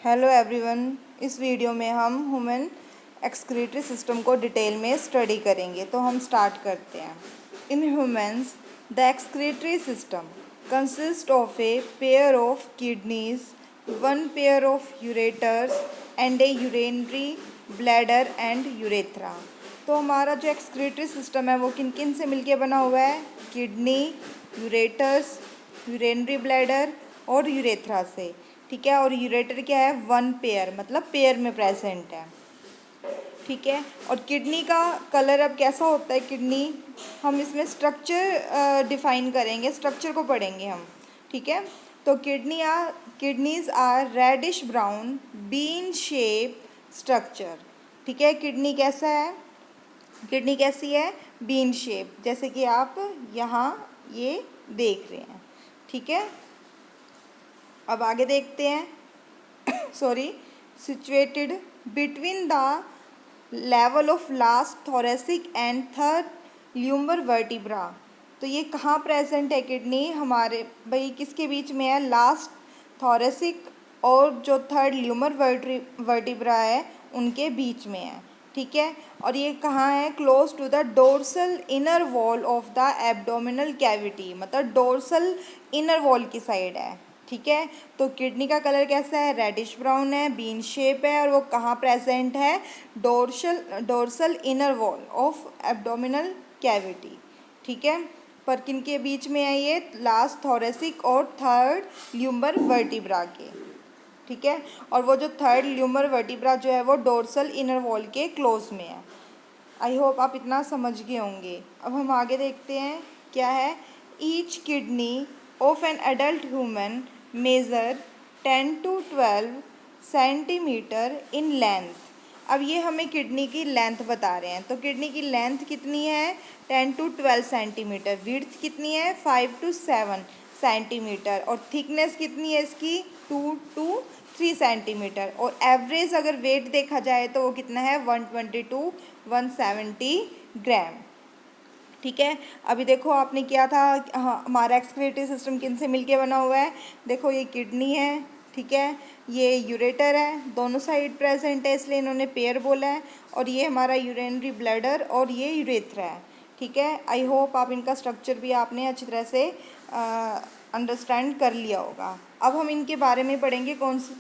Hello everyone. इस video में हम ह्यूमन एक्सक्रीटरी सिस्टम को डिटेल में स्टडी करेंगे। तो हम स्टार्ट करते हैं। In humans the excretory system consist of a pair of kidneys, one pair of ureters and A urinary bladder and urethra. तो हमारा जो एक्सक्रीटरी सिस्टम है वो किन किन से मिलके बना हुआ है? किडनी, यूरेटर्स, यूरिनरी ब्लैडर और यूरेथ्रा से। ठीक है। और यूरेटर क्या है? वन पेयर, मतलब पेयर में प्रेजेंट है। ठीक है। और किडनी का कलर अब कैसा होता है? किडनी हम इसमें स्ट्रक्चर डिफाइन करेंगे, स्ट्रक्चर को पढ़ेंगे हम। ठीक है। तो kidneys are reddish brown bean shape structure. ठीक है। किडनी कैसा है? किडनी कैसी है? बीन शेप, जैसे कि आप यहाँ ये देख रहे हैं। ठीक है। अब आगे देखते हैं। Sorry, situated between the level of last thoracic and third lumbar vertebra. तो ये कहाँ प्रेजेंट है किडनी? हमारे भाई किसके बीच में है? लास्ट थोरेसिक और जो थर्ड ल्यूमर वर्टिब्रा है उनके बीच में है। ठीक है। और ये कहाँ है? Close to the dorsal inner wall of the abdominal cavity, मतलब डोर्सल इनर वॉल की साइड है। ठीक है। तो किडनी का कलर कैसा है? रेडिश ब्राउन है, बीन शेप है, और वो कहाँ प्रेजेंट है? Dorsal inner wall of abdominal cavity. ठीक है। पर किन के बीच में है ये? लास्ट थोरेसिक और थर्ड ल्यूमर वर्टिब्रा के। ठीक है। और वो जो थर्ड ल्यूमर वर्टिब्रा जो है वो डोर्सल इनर वॉल के क्लोज में है। आई होप आप इतना समझ गए होंगे। अब हम आगे देखते हैं क्या है। Each kidney of an adult human measure 10 to 12 centimetre in length. अब ये हमें किडनी की लेंथ बता रहे हैं। तो किडनी की लेंथ कितनी है? 10 to 12 सेंटीमीटर। विड्थ कितनी है? 5 to 7 सेंटीमीटर। और थिकनेस कितनी है इसकी? 2 to 3 सेंटीमीटर। और एवरेज अगर वेट देखा जाए तो वो कितना है? 120 to 170 ग्राम। ठीक है। अभी देखो आपने किया था, हाँ, हमारा एक्सक्रीटरी सिस्टम किन से मिलके बना हुआ है? देखो ये किडनी है, ठीक है, ये यूरेटर है, दोनों साइड प्रेजेंट है इसलिए इन्होंने पेयर बोला है। और ये हमारा यूरिनरी ब्लैडर और ये यूरेथ्रा है। ठीक है। आई होप आप इनका स्ट्रक्चर भी आपने अच्छी तरह से अंडरस्टैंड कर लिया होगा। अब हम इनके बारे में पढ़ेंगे, कौन सी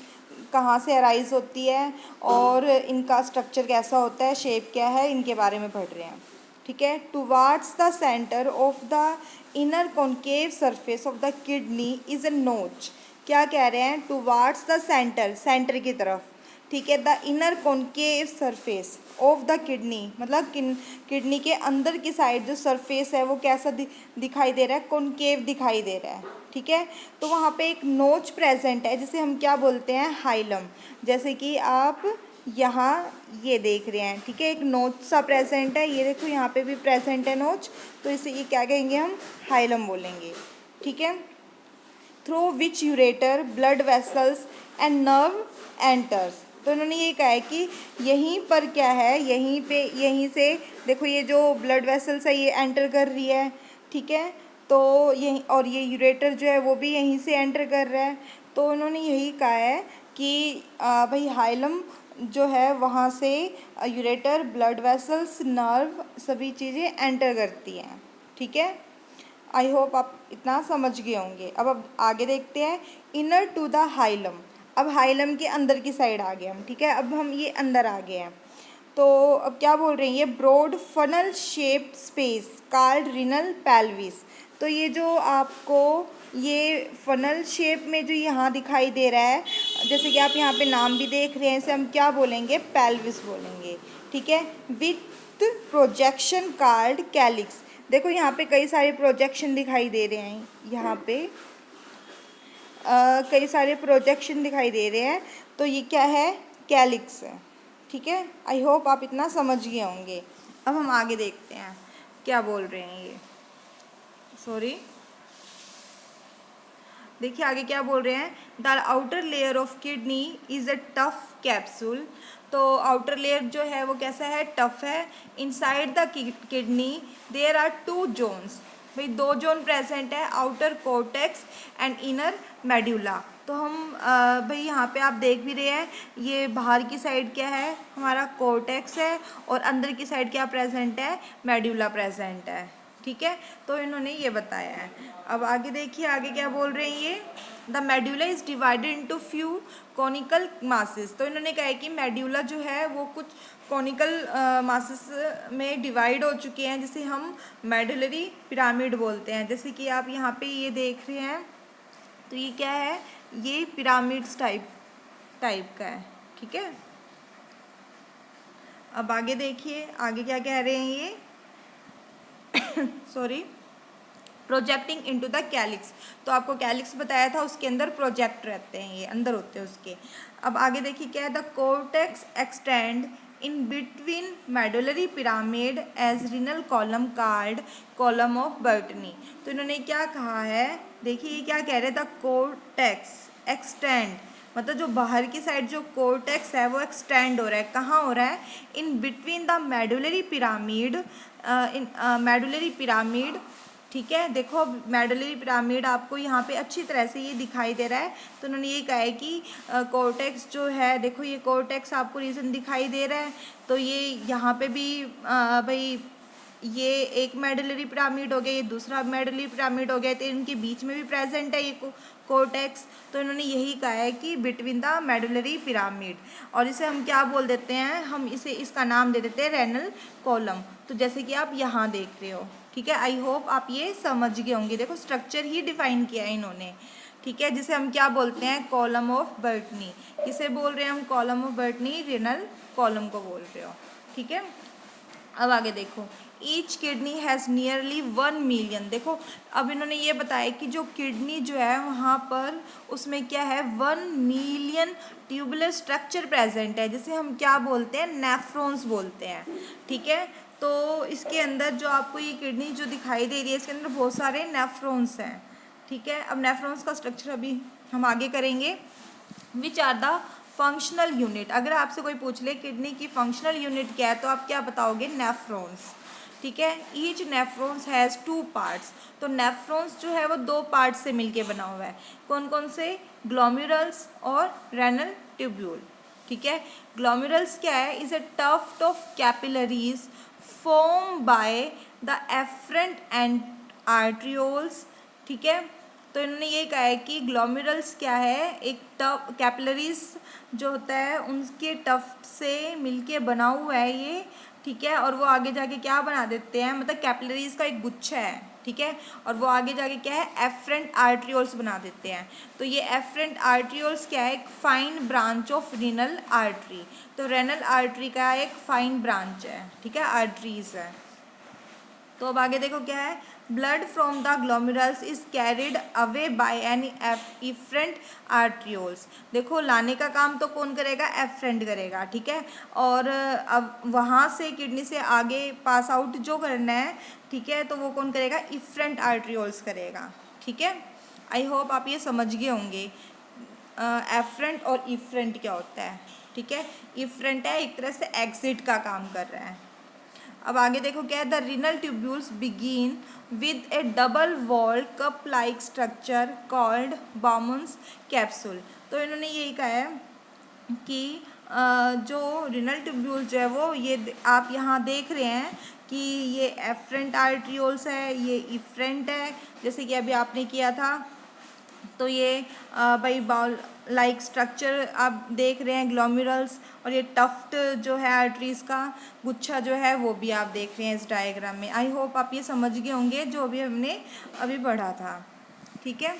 कहाँ से अराइज होती है और इनका स्ट्रक्चर कैसा होता है, शेप क्या है, इनके बारे में पढ़ रहे हैं। ठीक है। Towards the centre of the inner concave surface of the kidney is a नोच। क्या कह रहे हैं? टुवार्ड्स द सेंटर, सेंटर की तरफ। ठीक है। The inner concave surface of the kidney, मतलब किडनी के अंदर की साइड जो सरफेस है वो कैसा दिखाई दे रहा है? कॉन्केव दिखाई दे रहा है। ठीक है। तो वहाँ पे एक नोच प्रेजेंट है जिसे हम क्या बोलते हैं? हाइलम। जैसे कि आप यहाँ ये देख रहे हैं। ठीक है। एक नोच सा प्रेजेंट है, ये देखो यहाँ पे भी प्रेजेंट है नोच, तो इसे ये क्या कहेंगे? हम हाइलम बोलेंगे। ठीक है। Through which ureter blood vessels and nerve enters. तो इन्होंने ये कहा है कि यहीं पर क्या है, यहीं पे, यहीं से देखो ये जो ब्लड वेसल्स है ये एंटर कर रही है। ठीक है। तो यहीं, और ये यूरेटर जो है वो भी यहीं से एंटर कर रहा है। तो उन्होंने यही कहा है कि भाई हाइलम जो है वहाँ से यूरेटर, ब्लड वेसल्स, नर्व, सभी चीज़ें एंटर करती हैं। ठीक है। आई होप आप इतना समझ गए होंगे। अब आगे देखते हैं। Inner to the hilum. अब हाइलम के अंदर की साइड आ गए हम। ठीक है। अब हम ये अंदर आ गए हैं। तो अब क्या बोल रहे हैं? ये broad funnel shaped space called renal pelvis. तो ये जो आपको ये फनल शेप में जो यहाँ दिखाई दे रहा है, जैसे कि आप यहाँ पे नाम भी देख रहे हैं, इसे हम क्या बोलेंगे? पेल्विस बोलेंगे। ठीक है। With projection called calyx. देखो यहाँ पे कई सारे प्रोजेक्शन दिखाई दे रहे हैं, यहाँ पे कई सारे प्रोजेक्शन दिखाई दे रहे हैं। तो ये क्या है? कैलिक्स है। ठीक है। आई होप आप इतना समझ गए होंगे। अब हम आगे देखते हैं क्या बोल रहे हैं ये। सॉरी, देखिए आगे क्या बोल रहे हैं। The outer layer of kidney is a tough capsule. तो आउटर लेयर जो है वो कैसा है? टफ है। Inside the kidney there are 2 zones. भाई 2 जोन प्रेजेंट है, outer cortex and inner medulla. तो हम भाई यहाँ पे आप देख भी रहे हैं, ये बाहर की साइड क्या है, हमारा कोर्टेक्स है, और अंदर की साइड क्या प्रेजेंट है, मेड्यूला प्रेजेंट है। ठीक है, तो इन्होंने ये बताया है। अब आगे देखिए, आगे क्या बोल रहे हैं ये, the medulla is divided into few conical masses. तो इन्होंने कहा है कि मेड्यूला जो है वो कुछ कॉनिकल मासेस में डिवाइड हो चुके हैं, जिसे हम मेडुलरी पिरामिड बोलते हैं। जैसे कि आप यहाँ पे ये देख रहे हैं, तो ये क्या है, ये पिरामिड्स टाइप का है। ठीक है, अब आगे देखिए, आगे क्या कह रहे हैं ये sorry, projecting into the calyx. तो आपको कैलिक्स बताया था, उसके अंदर प्रोजेक्ट रहते हैं, ये अंदर होते हैं उसके। अब आगे देखिए क्या है, the cortex extend in between medullary pyramid as renal column called column of Bertini. तो इन्होंने क्या कहा है, देखिए ये क्या कह रहे हैं, द कोर्टेक्स एक्सटेंड, मतलब जो बाहर की साइड जो कोर्टेक्स है वो एक्सटेंड हो रहा है, कहाँ हो रहा है, in between the medullary pyramid, in medullary pyramid. ठीक है, देखो मेडुलरी पिरामिड आपको यहाँ पे अच्छी तरह से ये दिखाई दे रहा है। तो उन्होंने ये कहा है कि कोर्टेक्स जो है, देखो ये कोर्टेक्स आपको रीजन दिखाई दे रहा है, तो ये यहाँ पे भी भाई ये एक मेडुलरी पिरामिड हो गया, ये दूसरा मेडुलरी पिरामिड हो गया, तो इनके बीच में भी प्रेजेंट है ये कोर्टेक्स। तो इन्होंने यही कहा है कि बिटवीन द मेडुलरी पिरामिड, और इसे हम क्या बोल देते हैं, हम इसे इसका नाम दे देते हैं रेनल कॉलम। तो जैसे कि आप यहाँ देख रहे हो, ठीक है, आई होप आप ये समझ गए होंगे। देखो स्ट्रक्चर ही डिफाइन किया है इन्होंने। ठीक है, जिसे हम क्या बोलते हैं, कॉलम ऑफ बर्टनी। किसे बोल रहे हैं हम, कॉलम ऑफ बर्टनी, रेनल कॉलम को बोल रहे हो। ठीक है, अब आगे देखो, each kidney has nearly 1 million. देखो अब इन्होंने ये बताया कि जो किडनी जो है वहाँ पर उसमें क्या है, 1 मिलियन ट्यूबुलर स्ट्रक्चर प्रेजेंट है, जिसे हम क्या बोलते हैं, नेफ्रॉन्स बोलते हैं। ठीक है, तो इसके अंदर जो आपको ये किडनी जो दिखाई दे रही है, इसके अंदर बहुत सारे नेफ्रॉन्स हैं। ठीक है, अब नेफ्रॉन्स का स्ट्रक्चर अभी हम आगे करेंगे। Which are the functional unit, अगर आपसे कोई पूछ ले किडनी की फंक्शनल यूनिट क्या है, तो आप क्या बताओगे, नेफ्रॉन्स। ठीक है, ईच नेफ्रॉन्स हैज़ 2 पार्ट्स। तो नेफ्रॉन्स जो है वो 2 पार्ट से मिलके बना हुआ है। कौन कौन से, ग्लोम्युरल्स और रेनल ट्यूब्यूल। ठीक है, ग्लोम्युरल्स क्या है, is a tuft of capillaries form by the afferent and arterioles. ठीक है, तो इन्होंने ये कहा है कि ग्लोम्युरल्स क्या है, एक टफ कैपिलरीज जो होता है उनके टफ्ट से मिलके बना हुआ है ये। ठीक है, और वो आगे जाके क्या बना देते हैं, मतलब कैपिलरीज का एक गुच्छा है। ठीक है, और वो आगे जाके क्या है, एफरेंट आर्ट्रियोल्स बना देते हैं। तो ये एफरेंट आर्ट्रियोल्स क्या है, एक fine branch of renal artery. तो रेनल आर्टरी का एक फाइन ब्रांच है। ठीक है, आर्टरीज है। तो अब आगे देखो क्या है, blood from the glomerulus is carried away by an efferent arterioles. देखो लाने का काम तो कौन करेगा, एफरेंट करेगा। ठीक है, और अब वहाँ से किडनी से आगे पास आउट जो करना है, ठीक है, तो वो कौन करेगा, इफरेंट आर्ट्रियोल्स करेगा। ठीक है, आई होप आप ये समझ गए होंगे एफरेंट और इफरेंट क्या होता है। ठीक है, इफरेंट है एक तरह से एग्जिट का काम कर रहा है। अब आगे देखो क्या है, the renal tubules begin with a double walled cup like structure called Bowman's capsule. तो इन्होंने यही कहा है कि जो रीनल ट्यूब्यूल जो है वो ये आप यहाँ देख रहे हैं कि ये एफरेंट आर्ट्रियोल्स है, ये इफरेंट है, जैसे कि अभी आपने किया था। तो ये भाई बाउल लाइक स्ट्रक्चर आप देख रहे हैं, ग्लोमेरुलस, और ये टफ्ट जो है आर्टरीज का गुच्छा जो है वो भी आप देख रहे हैं इस डायग्राम में। आई होप आप ये समझ गए होंगे जो भी हमने अभी पढ़ा था। ठीक है,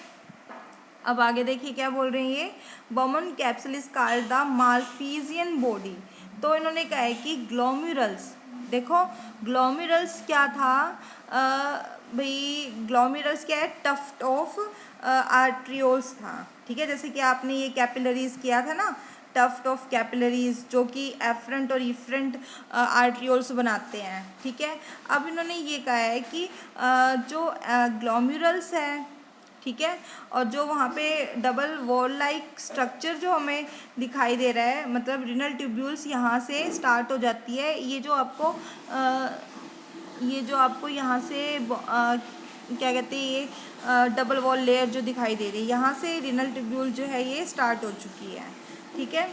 अब आगे देखिए क्या बोल रहे हैं ये, Bowman capsule is called the Malpighian body. तो इन्होंने कहा है कि ग्लोमेरुलस, देखो ग्लोमेरुलस क्या था, भाई ग्लोमेरुलस क्या है, टफ्ट ऑफ आर्ट्रियोल्स था। ठीक है, जैसे कि आपने ये कैपिलरीज किया था ना, टफ्ट ऑफ कैपिलरीज जो कि एफरेंट और इफरेंट आर्ट्रियोल्स बनाते हैं। ठीक है, अब इन्होंने ये कहा है कि जो ग्लोमेरुलस है, ठीक है, और जो वहाँ पे डबल वॉल लाइक स्ट्रक्चर जो हमें दिखाई दे रहा है, मतलब रीनल ट्यूब्यूल्स यहाँ से स्टार्ट हो जाती है। ये जो आपको यहाँ से क्या कहते हैं ये डबल वॉल लेयर जो दिखाई दे रही है, यहाँ से रीनल ट्यूब्यूल जो है ये स्टार्ट हो चुकी है। ठीक है,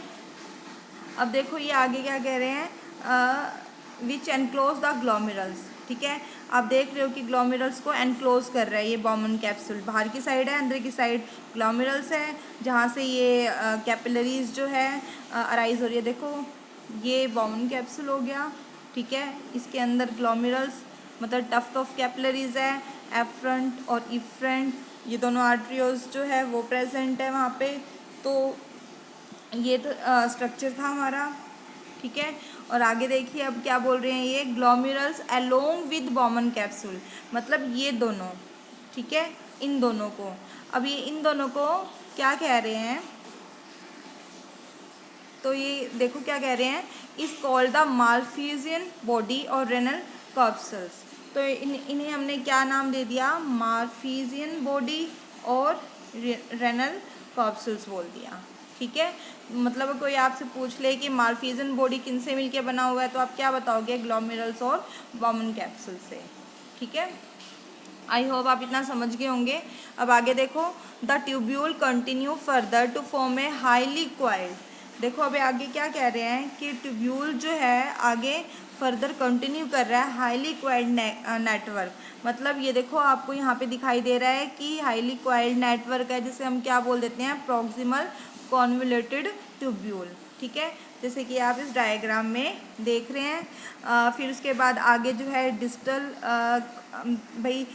अब देखो ये आगे क्या कह रहे हैं, विच एनक्लोज द ग्लोमेरुल्स। ठीक है, आप देख रहे हो कि ग्लोमेरुल्स को एनक्लोज कर रहा है ये बॉमन कैप्सूल। बाहर की साइड है, अंदर की साइड ग्लोमेरुल्स है, जहाँ से ये कैपिलरीज जो है अराइज हो रही है। देखो ये बॉमन कैप्सूल हो गया। ठीक है, इसके अंदर ग्लोमेरुल्स मतलब टफ्ट ऑफ कैपिलरीज है, एफरंट और इफरंट, ये दोनों आर्टरियोज जो है वो प्रेजेंट है वहाँ पे। तो ये तो स्ट्रक्चर था हमारा। ठीक है, और आगे देखिए अब क्या बोल रहे हैं ये, ग्लोमेरुल्स अलोंग विद बॉमन कैप्सूल, मतलब ये दोनों। ठीक है, इन दोनों को, अब ये इन दोनों को क्या कह रहे हैं, तो ये देखो क्या कह रहे हैं, इज कॉल्ड द मार्फिजियन बॉडी और रेनल कॉर्पसल्स। तो इन्हें हमने क्या नाम दे दिया, मार्फिजियन बॉडी और रेनल कॉर्पसल्स बोल दिया। ठीक है, मतलब कोई आपसे पूछ ले कि मार्फिजियन बॉडी किन से मिलके बना हुआ है, तो आप क्या बताओगे, ग्लोमेरुल्स और बॉमन कैप्सूल से। ठीक है, आई होप आप इतना समझ गए होंगे। अब आगे देखो, the tubule continue further to form a highly coiled. देखो अभी आगे क्या कह रहे हैं कि ट्यूब्यूल जो है आगे फर्दर कंटिन्यू कर रहा है हाईली क्वाइल्ड नेटवर्क। मतलब ये देखो आपको यहाँ पे दिखाई दे रहा है कि हाईली क्वाइल्ड नेटवर्क है, जिसे हम क्या बोल देते हैं, प्रॉक्सिमल कॉन्वोल्यूटेड ट्यूब्यूल। ठीक है, जैसे कि आप इस डायग्राम में देख रहे हैं। फिर उसके बाद आगे जो है डिस्टल भाई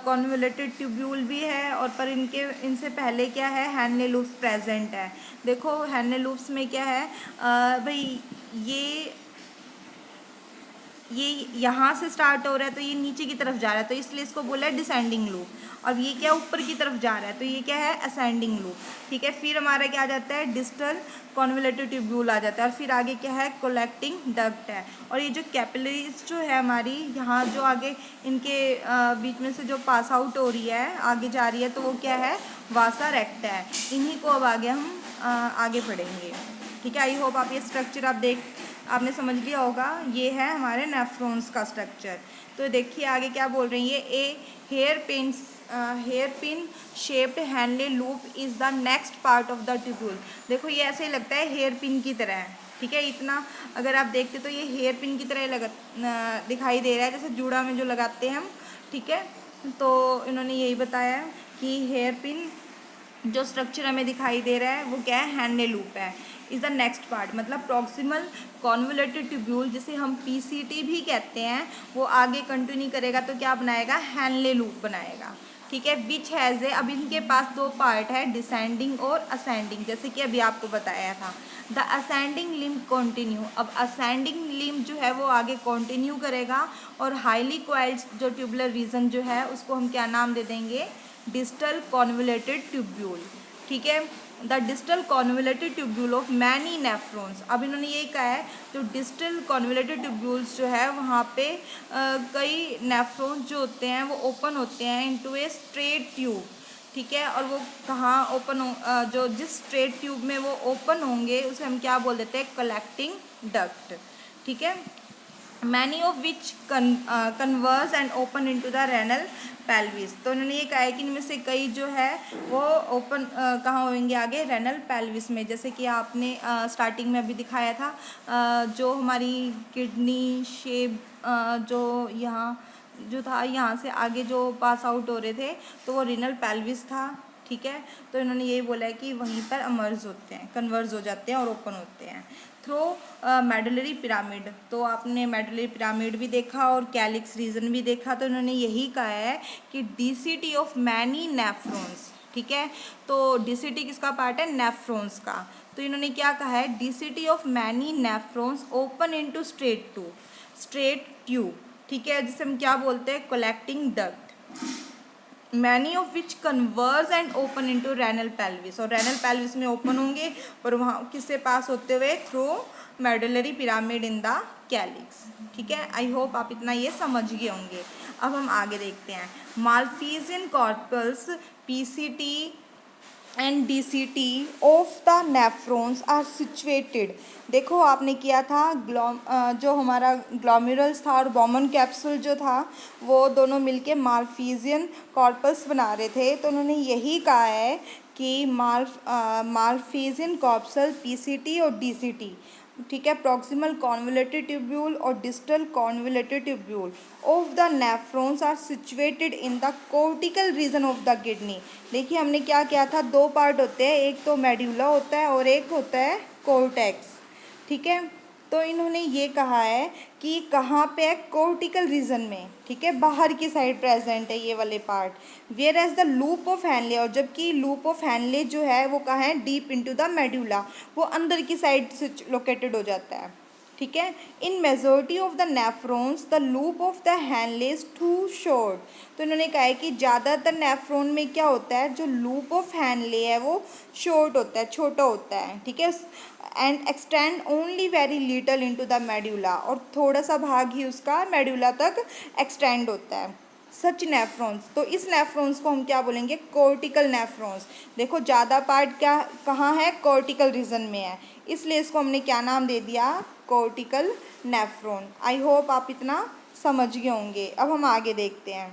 कॉन्वोल्यूटेड ट्यूब्यूल भी है, और पर इनसे पहले क्या है, हैनले लूप्स प्रेजेंट है। देखो हैनले लूप्स में क्या है, भाई ये यहाँ से स्टार्ट हो रहा है तो ये नीचे की तरफ जा रहा है, तो इसलिए इसको बोला है डिसेंडिंग लूप। अब ये क्या ऊपर की तरफ जा रहा है, तो ये क्या है, असेंडिंग लूप। ठीक है, फिर हमारा क्या आ जाता है, डिस्टल कॉन्वोल्यूटेड ट्यूब्यूल आ जाता है, और फिर आगे क्या है, कलेक्टिंग डक्ट है। और ये जो कैपिलरीज जो है हमारी, यहाँ जो आगे इनके बीच में से जो पास आउट हो रही है, आगे जा रही है, तो वो क्या है, वासा रेक्टा है। इन्हीं को अब आगे हम आगे पढ़ेंगे। ठीक है, आई होप आप ये स्ट्रक्चर आपने समझ लिया होगा। ये है हमारे नेफ्रॉन्स का स्ट्रक्चर। तो देखिए आगे क्या बोल रही है, a hair pin shaped Henle loop is the next part of the tubule. देखो ये ऐसे ही लगता है हेयर पिन की तरह है। ठीक है, इतना अगर आप देखते तो ये हेयर पिन की तरह दिखाई दे रहा है, जैसे जूड़ा में जो लगाते हैं हम। ठीक है, तो इन्होंने यही बताया है कि हेयर पिन जो स्ट्रक्चर हमें दिखाई दे रहा है वो क्या है, हैनले लूप है, इज़ द नेक्स्ट पार्ट। मतलब प्रॉक्सिमल कॉन्वोल्यूटेड ट्यूब्यूल, जिसे हम पीसीटी भी कहते हैं, वो आगे कंटिन्यू करेगा तो क्या बनाएगा, हैनले लूप बनाएगा। ठीक है, विच हैज़ ए, अब इनके पास दो पार्ट है, डिसेंडिंग और असेंडिंग, जैसे कि अभी आपको बताया था। द असेंडिंग लिम्ब कंटिन्यू, अब असेंडिंग लिम्ब जो है वो आगे कंटिन्यू करेगा, और हाईली क्वाइल्ड जो ट्यूबुलर रीजन जो है उसको हम क्या नाम दे देंगे, डिस्टल कॉन्वोल्यूटेड ट्यूब्यूल। ठीक है, the distal convoluted tubule of many nephrons. अब इन्होंने ये कहा है जो डिस्टल कॉन्वोल्यूटेड ट्यूब्यूल्स जो है वहाँ पे कई नेफ्रॉन्स जो होते हैं वो ओपन होते हैं इनटू ए स्ट्रेट ट्यूब। ठीक है, और वो कहाँ ओपन हो, जो जिस स्ट्रेट ट्यूब में वो ओपन होंगे उसे हम क्या बोल देते हैं, कलेक्टिंग डक्ट। ठीक है, many of which converse and open into the renal pelvis. तो उन्होंने ये कहा है कि इनमें से कई जो है वो ओपन कहाँ होंगे, आगे रेनल पेल्विस में। जैसे कि आपने स्टार्टिंग में अभी दिखाया था, जो हमारी किडनी शेप जो यहाँ जो था, यहाँ से आगे जो पास आउट हो रहे थे तो वो रेनल पेल्विस था। ठीक है, तो इन्होंने यही बोला है कि वहीं पर अमर्ज होते हैं, कन्वर्ज हो जाते हैं और ओपन होते हैं थ्रो मेडुलरी पिरामिड। तो आपने मेडुलरी पिरामिड भी देखा और कैलिक्स रीजन भी देखा। तो इन्होंने यही कहा है कि डीसीटी ऑफ मैनी नेफ्रॉन्स। ठीक है, तो डीसीटी किसका पार्ट है, नेफ्रॉन्स का। तो इन्होंने क्या कहा है, DCT of many nephrons open into straight tube. ठीक है, जिसे हम क्या बोलते हैं, collecting duct. Many of which converse and open into renal pelvis, और रेनल पेल्विस में ओपन होंगे और वहाँ किससे पास होते हुए, through medullary pyramid in the calyx. ठीक है, आई होप आप इतना ये समझ गए होंगे। अब हम आगे देखते हैं, malpighian corpuscles PCT and DCT of the nephrons are situated. देखो आपने किया था जो हमारा ग्लोमेरुलस था और बॉमन कैप्सूल जो था वो दोनों मिलके मालफिजियन कॉर्पस बना रहे थे। तो उन्होंने यही कहा है कि मालफिजियन कॉर्पसल PCT और DCT, ठीक है, प्रॉक्सिमल कॉन्वोल्यूटेड ट्यूब्यूल और distal convoluted tubule of the nephrons are situated in the cortical region of the kidney. देखिए हमने क्या किया था, दो पार्ट होते हैं, एक तो मेड्यूला होता है और एक होता है कोर्टेक्स, ठीक है। तो इन्होंने ये कहा है कि कहाँ पे है, कोर्टिकल रीजन में, ठीक है, बाहर की साइड प्रेजेंट है ये वाले part. Whereas the loop of Henle, और जबकि लूप ऑफ हैनले जो है वो कहाँ है, डीप इनटू द मेडुला, वो अंदर की साइड से लोकेटेड हो जाता है, ठीक है। In majority of the nephrons the loop of the Henle is too short. तो इन्होंने कहा है कि ज़्यादातर नेफ्रॉन में क्या होता है, जो लूप ऑफ हैनले है वो शॉर्ट होता है, छोटा होता है, ठीक है, and extend only very little into the medulla, और थोड़ा सा भाग ही उसका मेडुला तक एक्सटेंड होता है। सच नेफ्रॉन्स, तो इस नेफ्रॉन्स को हम क्या बोलेंगे, कोर्टिकल नेफ्रॉन्स। देखो ज़्यादा पार्ट क्या कहाँ है, कोर्टिकल रीजन में है, इसलिए इसको हमने क्या नाम दे दिया, कोर्टिकल नेफ्रॉन। आई होप आप इतना समझ गए होंगे। अब हम आगे देखते हैं।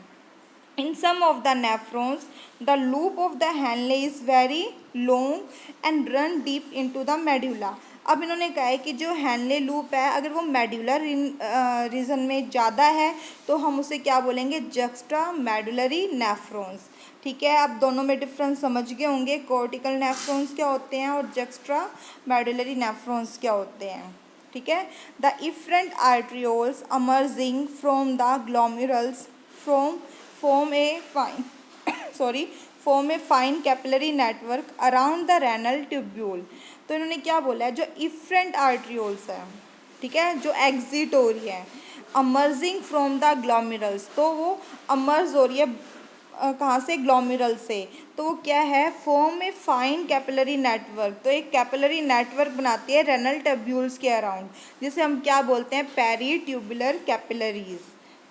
In some of the nephrons, the loop of the Henle is very long and run deep into the medulla. अब इन्होंने कहा है कि जो हैनले लूप है अगर वो मेडुलर रीजन में ज़्यादा है तो हम उसे क्या बोलेंगे, जक्स्ट्रा मेडुलरी नेफ्रॉन्स, ठीक है। अब दोनों में डिफरेंस समझ गए होंगे, कोर्टिकल नेफ्रॉन्स क्या होते हैं और जक्स्ट्रा मेडुलरी नेफ्रॉन्स क्या होते हैं, ठीक है। The efferent arterioles emerging from the glomerulus form a fine capillary network around the renal tubule। तो इन्होंने क्या बोला है, जो इफरेंट आर्ट्रियोल्स है, ठीक है, जो एग्जिट हो रही है अमर्जिंग फ्रॉम द ग्लोमेरुल्स, तो वो अमर्ज हो रही है कहाँ से, ग्लोमेरुल से, तो वो क्या है, form a fine capillary network, तो एक कैपिलरी नेटवर्क बनाती है रेनल ट्यूब्यूल्स के अराउंड, जिसे हम क्या बोलते हैं, पेरी ट्यूबुलर कैपिलरीज,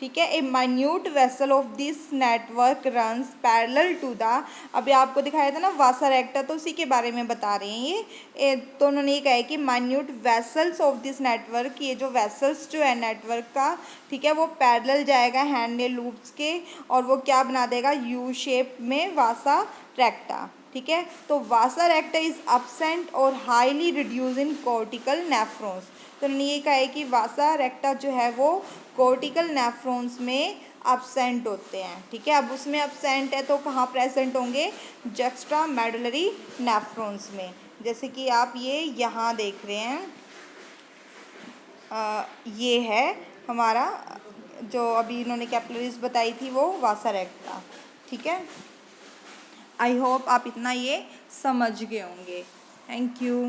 ठीक है। A minute vessel of this network runs parallel to the, अभी आपको दिखाया था ना वासा रेक्टा, तो उसी के बारे में बता रहे हैं ये। तो उन्होंने ये कहा है कि minute vessels of this network, ये जो वेसल्स जो है नेटवर्क का, ठीक है, वो पैरेलल जाएगा हैंडले लूप्स के और वो क्या बना देगा, यू शेप में वासा रेक्टा, ठीक है। तो वासा रेक्टा इज एब्सेंट और highly reduce in cortical nephrons. तो उन्होंने ये कहा है कि वासा रेक्टा जो है वो कोर्टिकल नेफ्रॉन्स में एब्सेंट होते हैं, ठीक है। अब उसमें एब्सेंट है तो कहाँ प्रेजेंट होंगे, जक्स्ट्रा मेडुलरी नेफ्रॉन्स में, जैसे कि आप ये यहाँ देख रहे हैं, ये है हमारा जो अभी इन्होंने कैपिलरीज बताई थी वो वासा रेक्टा, ठीक है। आई होप आप इतना ये समझ गए होंगे। Thank you.